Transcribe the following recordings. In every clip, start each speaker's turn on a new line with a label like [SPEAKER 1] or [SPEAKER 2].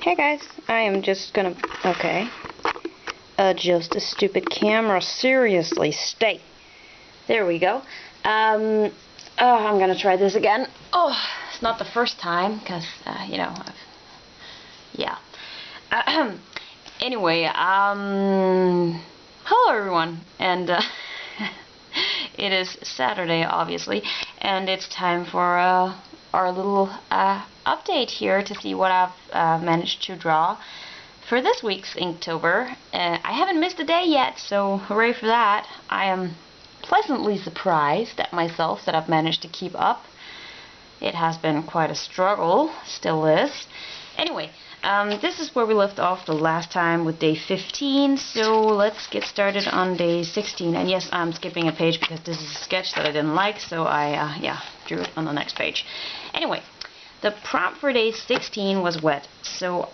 [SPEAKER 1] Hey guys, I am just gonna, adjust a stupid camera, seriously, stay. There we go. I'm gonna try this again. Oh, it's not the first time, because, yeah. Anyway, hello everyone, and, it is Saturday, obviously, and it's time for, our little, update here to see what I've managed to draw for this week's Inktober. I haven't missed a day yet, so hooray for that. I am pleasantly surprised at myself that I've managed to keep up. It has been quite a struggle, still is. Anyway, this is where we left off the last time with day 15, so let's get started on day 16. And yes, I'm skipping a page because this is a sketch that I didn't like, so I drew it on the next page. Anyway, the prompt for day 16 was wet, so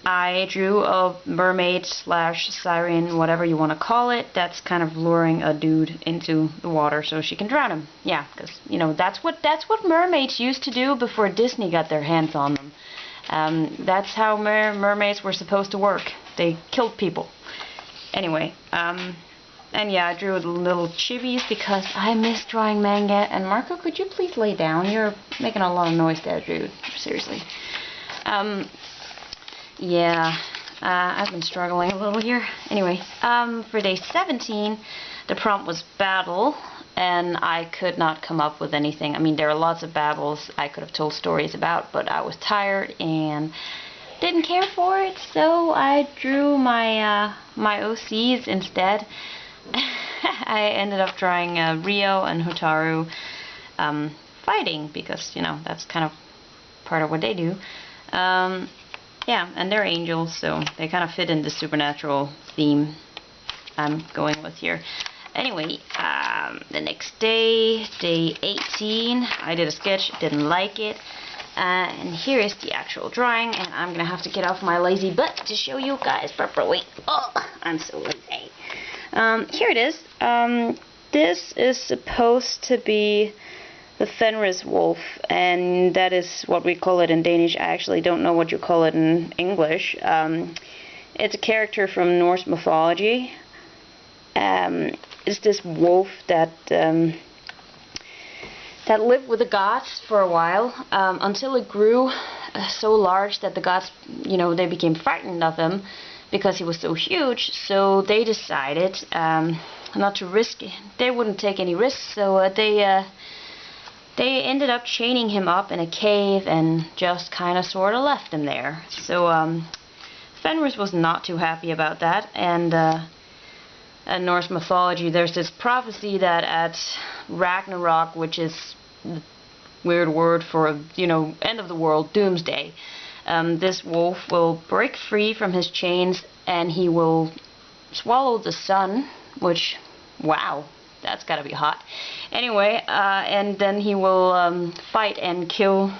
[SPEAKER 1] I drew a mermaid slash siren, whatever you want to call it, that's kind of luring a dude into the water so she can drown him. Yeah, because, you know, that's what mermaids used to do before Disney got their hands on them. That's how mermaids were supposed to work. They killed people. Anyway, and yeah, I drew little chibis because I miss drawing manga. And Marco, could you please lay down? You're making a lot of noise there, dude. Seriously. Yeah, I've been struggling a little here. Anyway, for day 17, the prompt was battle, and I could not come up with anything. I mean, there are lots of battles I could have told stories about, but I was tired and didn't care for it, so I drew my my OCs instead. I ended up drawing Rio and Hotaru fighting, because, you know, that's kind of part of what they do. Yeah, and they're angels, so they kind of fit in the supernatural theme I'm going with here. Anyway, the next day, day 18, I did a sketch, didn't like it. And here is the actual drawing, and I'm going to have to get off my lazy butt to show you guys properly. Oh, I'm so lazy. Here it is. This is supposed to be the Fenris wolf, and that is what we call it in Danish. I actually don't know what you call it in English. It's a character from Norse mythology. It's this wolf that that lived with the gods for a while, until it grew so large that the gods, you know, they became frightened of him because he was so huge. So they decided not to risk it. They wouldn't take any risks, so they ended up chaining him up in a cave and just kind of sort of left him there. So Fenris was not too happy about that, and in Norse mythology there's this prophecy that at Ragnarok, which is the weird word for, you know, end of the world, doomsday, this wolf will break free from his chains and he will swallow the sun, which, wow, that's gotta be hot. Anyway, and then he will fight and kill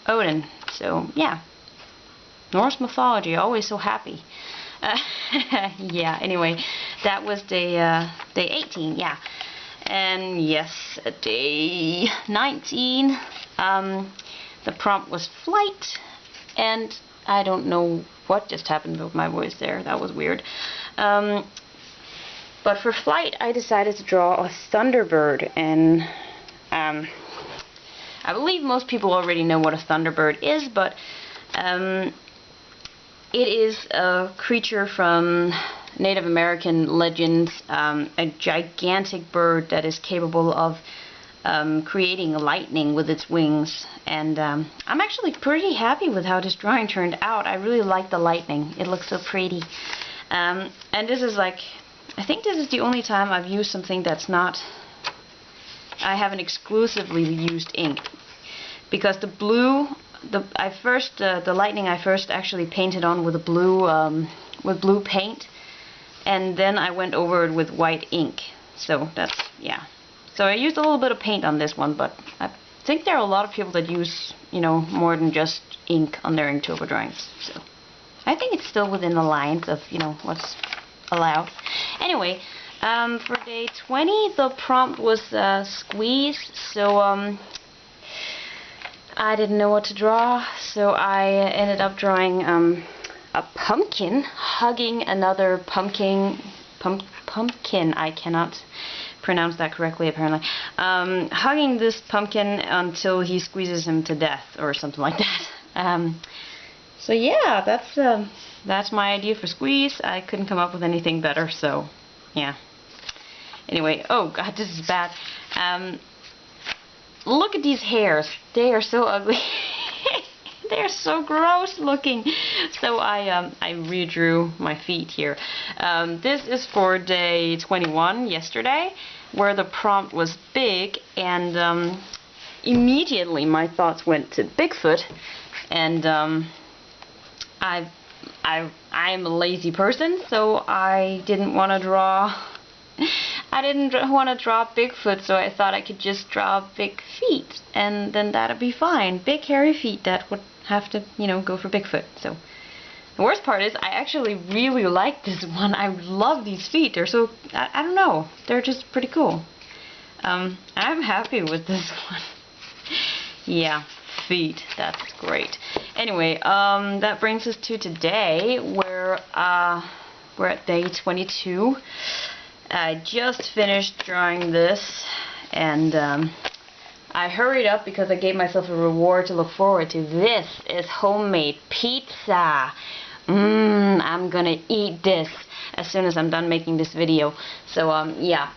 [SPEAKER 1] Odin. So, yeah. Norse mythology, always so happy. Yeah, anyway, that was day 18, yeah. And yes, day 19, the prompt was flight, and I don't know what just happened with my voice there. That was weird. But for flight, I decided to draw a thunderbird, and I believe most people already know what a thunderbird is, but it is a creature from Native American legends, a gigantic bird that is capable of creating lightning with its wings. And I'm actually pretty happy with how this drawing turned out. I really like the lightning. It looks so pretty. And this is like, I think this is the only time I've used something that's not, I haven't exclusively used ink, because the blue, the lightning I first actually painted on with blue paint, and then I went over it with white ink. So that's, yeah. So I used a little bit of paint on this one, but I think there are a lot of people that use, you know, more than just ink on their Inktober drawings. So I think it's still within the lines of, you know, what's allowed. Anyway, for day 20, the prompt was squeeze. So I didn't know what to draw, so I ended up drawing a pumpkin hugging another pumpkin. I cannot pronounce that correctly, apparently. Hugging this pumpkin until he squeezes him to death, or something like that. So yeah, that's my idea for Squeeze. I couldn't come up with anything better, so yeah. Anyway, oh god, this is bad. Look at these hairs. They are so ugly. They are so gross looking. So I redrew my feet here. This is for day 21, yesterday, where the prompt was big, and immediately my thoughts went to Bigfoot, and I'm a lazy person, so I didn't want to draw. I didn't want to draw Bigfoot, so I thought I could just draw big feet, and then that'd be fine. Big hairy feet that would have to, you know, go for Bigfoot. So the worst part is I actually really like this one. I love these feet. They're so, I don't know, they're just pretty cool. I'm happy with this one. Yeah, feet, that's great. Anyway, that brings us to today, where we're at day 22. I just finished drawing this, and I hurried up because I gave myself a reward to look forward to. This is homemade pizza. I'm gonna eat this as soon as I'm done making this video. So yeah.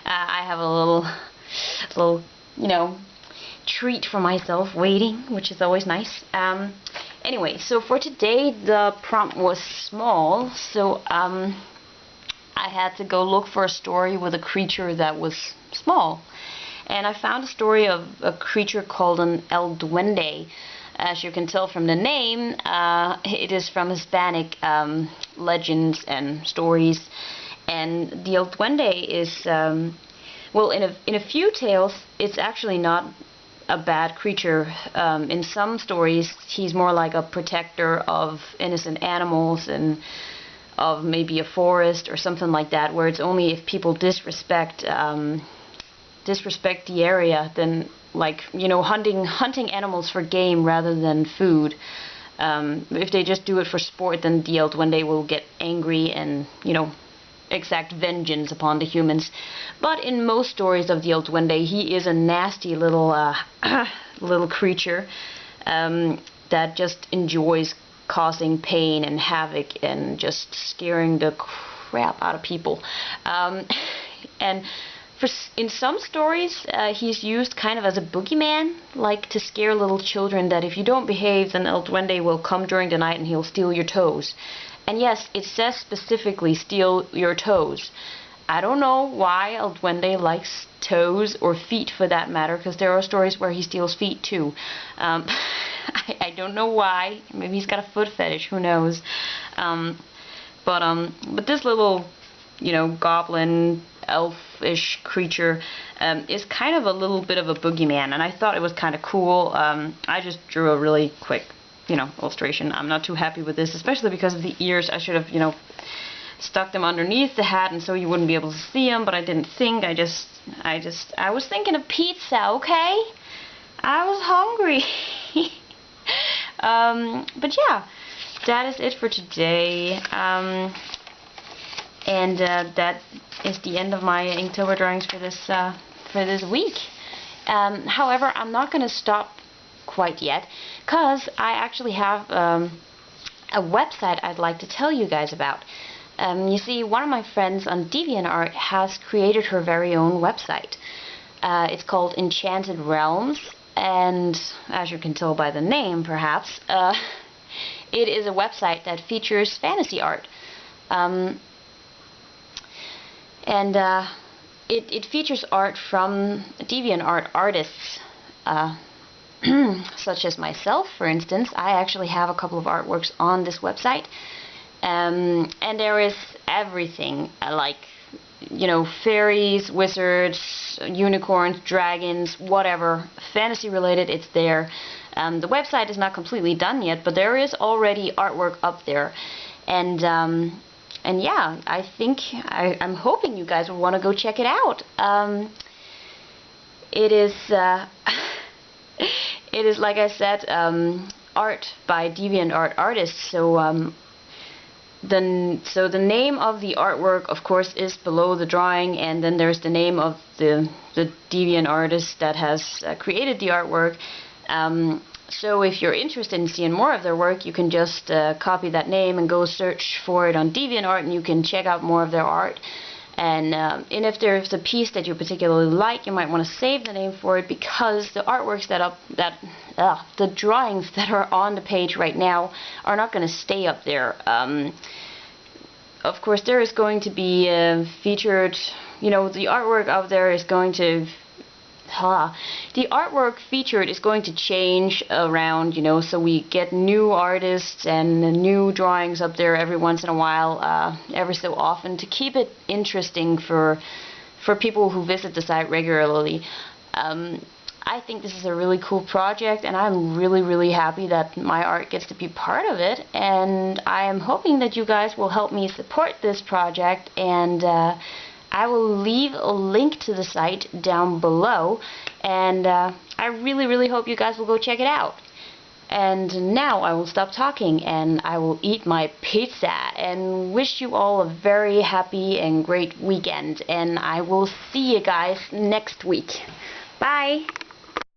[SPEAKER 1] I have a little, you know, treat for myself waiting, which is always nice. Anyway, so for today the prompt was small, so I had to go look for a story with a creature that was small. And I found a story of a creature called an El Duende. As you can tell from the name, it is from Hispanic legends and stories. And the El Duende is, well, in a few tales, it's actually not a bad creature. In some stories, he's more like a protector of innocent animals and of maybe a forest or something like that, where it's only if people disrespect the area, then, like, you know, hunting animals for game rather than food. If they just do it for sport, then the El Duende will get angry and, you know, exact vengeance upon the humans. But in most stories of the El Duende, he is a nasty little little creature that just enjoys causing pain and havoc and just scaring the crap out of people. And in some stories, he's used kind of as a boogeyman, like to scare little children that if you don't behave, then El Duende will come during the night and he'll steal your toes. And yes, it says specifically steal your toes. I don't know why El Duende likes toes, or feet for that matter, because there are stories where he steals feet too. I don't know why. Maybe he's got a foot fetish, who knows. But this little, you know, goblin, elfish creature is kind of a little bit of a boogeyman, and I thought it was kind of cool. I just drew a really quick, you know, illustration. I'm not too happy with this, especially because of the ears. I should have, you know, stuck them underneath the hat and so you wouldn't be able to see them, but I didn't think. I was thinking of pizza, okay? I was hungry. But yeah, that is it for today. And that is the end of my Inktober drawings for this week. However, I'm not going to stop quite yet, because I actually have a website I'd like to tell you guys about. You see, one of my friends on DeviantArt has created her very own website. It's called Enchanted Realms, and as you can tell by the name, perhaps, it is a website that features fantasy art. It features art from DeviantArt artists, such as myself, for instance. I actually have a couple of artworks on this website. And there is everything, like, you know, fairies, wizards, unicorns, dragons, whatever, fantasy related, it's there. The website is not completely done yet, but there is already artwork up there. And yeah, I think, I'm hoping you guys will want to go check it out. It is, It is, like I said, art by DeviantArt artists. So the name of the artwork, of course, is below the drawing, and then there's the name of the Deviant artist that has created the artwork. So if you're interested in seeing more of their work, you can just copy that name and go search for it on DeviantArt, and you can check out more of their art. And if there's a piece that you particularly like, you might want to save the name for it, because the artworks the drawings that are on the page right now are not going to stay up there. Of course, there is going to be featured, the artwork up there is going to, the artwork featured is going to change around, so we get new artists and new drawings up there every once in a while, every so often, to keep it interesting for people who visit the site regularly. I think this is a really cool project, and I'm really, really happy that my art gets to be part of it, and I am hoping that you guys will help me support this project, and I will leave a link to the site down below, and I really, really hope you guys will go check it out. And now I will stop talking, and I will eat my pizza, and wish you all a very happy and great weekend, and I will see you guys next week. Bye!